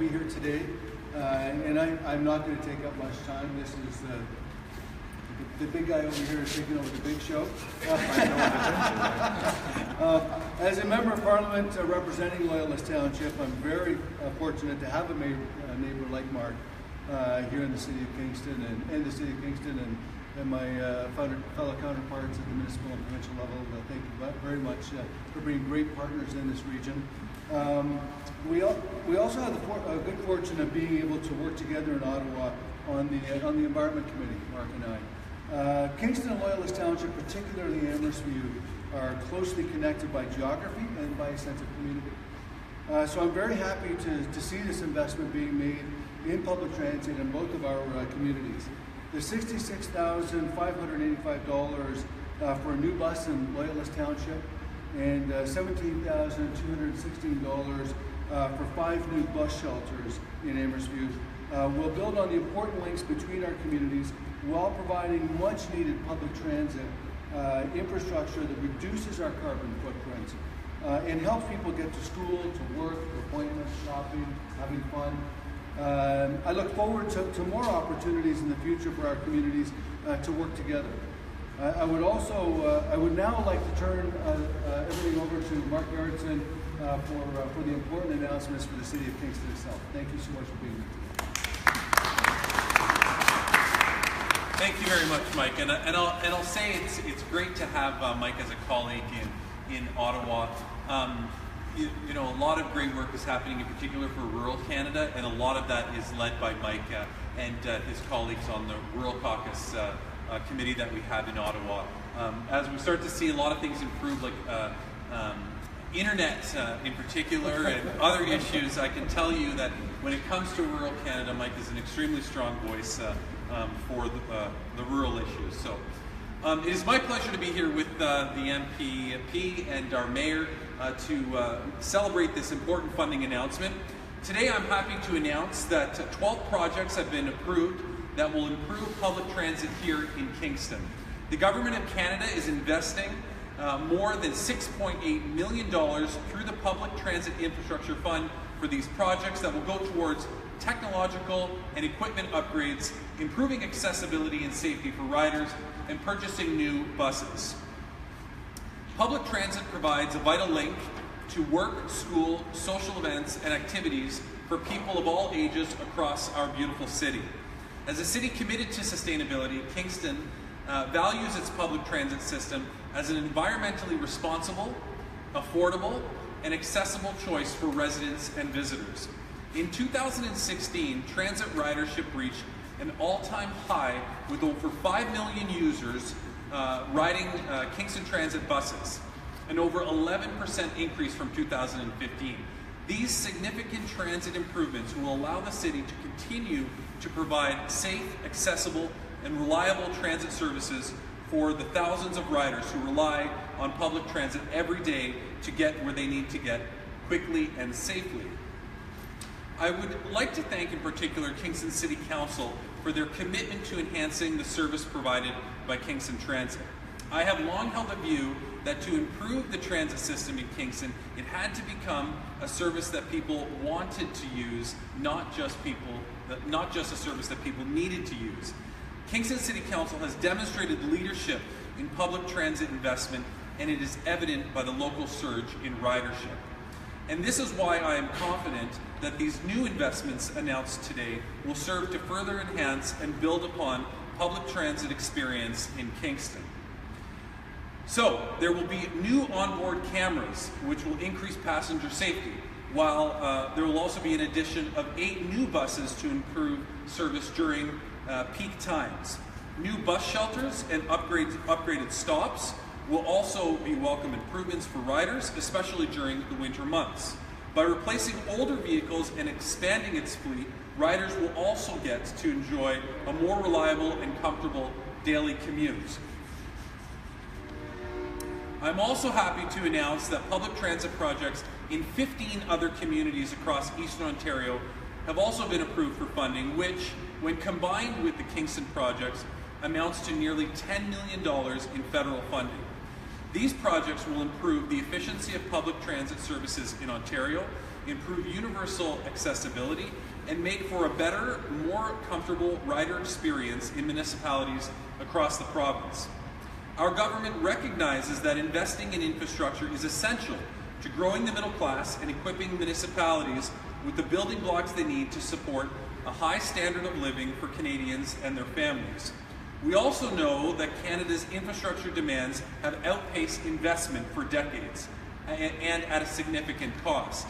be here today, and I'm not going to take up much time. This is the big guy over here is taking over the big show. As a member of Parliament representing Loyalist Township, I'm very fortunate to have a neighbor like Mark here in the City of Kingston and the City of Kingston and my fellow counterparts at the municipal and provincial level. Thank you very much for being great partners in this region. We also have the good fortune of being able to work together in Ottawa on the Environment Committee, Mark and I. Kingston and Loyalist Township, particularly Amherstview, are closely connected by geography and by a sense of community. So I'm very happy to see this investment being made in public transit in both of our communities. The $66,585 for a new bus in Loyalist Township and $17,216 for 5 new bus shelters in Amherstview will build on the important links between our communities while providing much needed public transit infrastructure that reduces our carbon footprint and helps people get to school, to work, to appointments, shopping, having fun. I look forward to more opportunities in the future for our communities to work together. I would now like to turn everything over to Mark Yardson for the important announcements for the City of Kingston itself. Thank you so much for being here today. Thank you very much, Mike. And I'll say it's great to have Mike as a colleague in Ottawa. You know, a lot of great work is happening, in particular for rural Canada, and a lot of that is led by Mike and his colleagues on the Rural Caucus committee that we have in Ottawa. As we start to see a lot of things improve, like internet in particular and other issues, I can tell you that when it comes to rural Canada, Mike is an extremely strong voice for the rural issues. So it is my pleasure to be here with the MPP and our mayor to celebrate this important funding announcement. Today I'm happy to announce that 12 projects have been approved that will improve public transit here in Kingston. The Government of Canada is investing more than $6.8 million through the Public Transit Infrastructure Fund for these projects that will go towards technological and equipment upgrades, improving accessibility and safety for riders, and purchasing new buses. Public transit provides a vital link to work, school, social events, and activities for people of all ages across our beautiful city. As a city committed to sustainability, Kingston values its public transit system as an environmentally responsible, affordable, and accessible choice for residents and visitors. In 2016, transit ridership reached an all-time high with over 5 million users riding Kingston Transit buses, an over 11% increase from 2015. These significant transit improvements will allow the city to continue to provide safe, accessible, and reliable transit services for the thousands of riders who rely on public transit every day to get where they need to get quickly and safely. I would like to thank in particular Kingston City Council for their commitment to enhancing the service provided by Kingston Transit. I have long held a view that to improve the transit system in Kingston, it had to become a service that people wanted to use, not just a service that people needed to use. Kingston City Council has demonstrated leadership in public transit investment, and it is evident by the local surge in ridership. And this is why I am confident that these new investments announced today will serve to further enhance and build upon public transit experience in Kingston. So, there will be new onboard cameras which will increase passenger safety, while there will also be an addition of 8 new buses to improve service during peak times. New bus shelters and upgraded stops will also be welcome improvements for riders, especially during the winter months. By replacing older vehicles and expanding its fleet, riders will also get to enjoy a more reliable and comfortable daily commute. I'm also happy to announce that public transit projects in 15 other communities across Eastern Ontario have also been approved for funding, which, when combined with the Kingston projects, amounts to nearly $10 million in federal funding. These projects will improve the efficiency of public transit services in Ontario improve universal accessibility, and make for a better, more comfortable rider experience in municipalities across the province. Our government recognizes that investing in infrastructure is essential to growing the middle class and equipping municipalities with the building blocks they need to support a high standard of living for Canadians and their families. We also know that Canada's infrastructure demands have outpaced investment for decades and at a significant cost.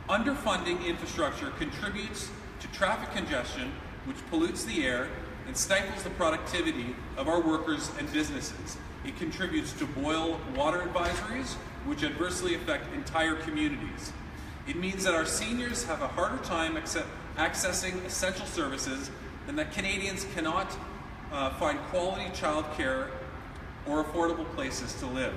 Underfunding infrastructure contributes to traffic congestion, which pollutes the air and stifles the productivity of our workers and businesses. It contributes to boil water advisories, which adversely affect entire communities. It means that our seniors have a harder time accessing essential services and that Canadians cannot find quality childcare or affordable places to live.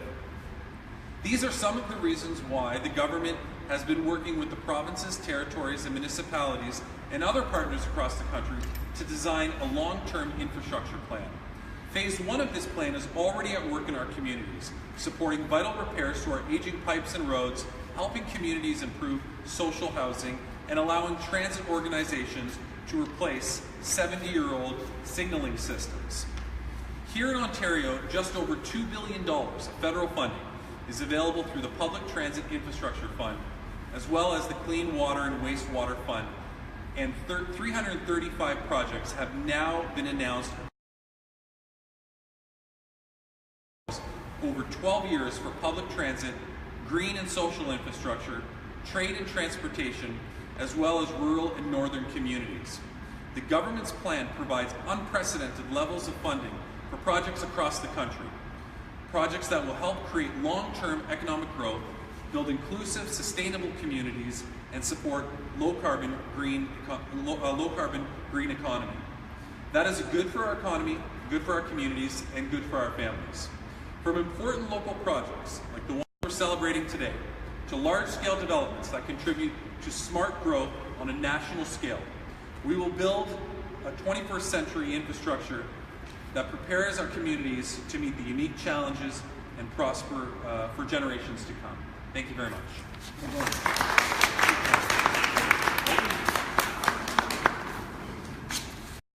These are some of the reasons why the government has been working with the provinces, territories, and municipalities and other partners across the country to design a long-term infrastructure plan. Phase 1 of this plan is already at work in our communities, supporting vital repairs to our aging pipes and roads, helping communities improve social housing, and allowing transit organizations to replace 70-year-old signaling systems. Here in Ontario, just over $2 billion of federal funding is available through the Public Transit Infrastructure Fund, as well as the Clean Water and Wastewater Fund, and 335 projects have now been announced over 12 years for public transit, green and social infrastructure, trade and transportation, as well as rural and northern communities. The government's plan provides unprecedented levels of funding for projects across the country, projects that will help create long-term economic growth, build inclusive, sustainable communities, and support low-carbon green economy. That is good for our economy, good for our communities, and good for our families. From important local projects, like the one we're celebrating today, to large-scale developments that contribute to smart growth on a national scale, we will build a 21st century infrastructure that prepares our communities to meet the unique challenges and prosper for generations to come. Thank you very much.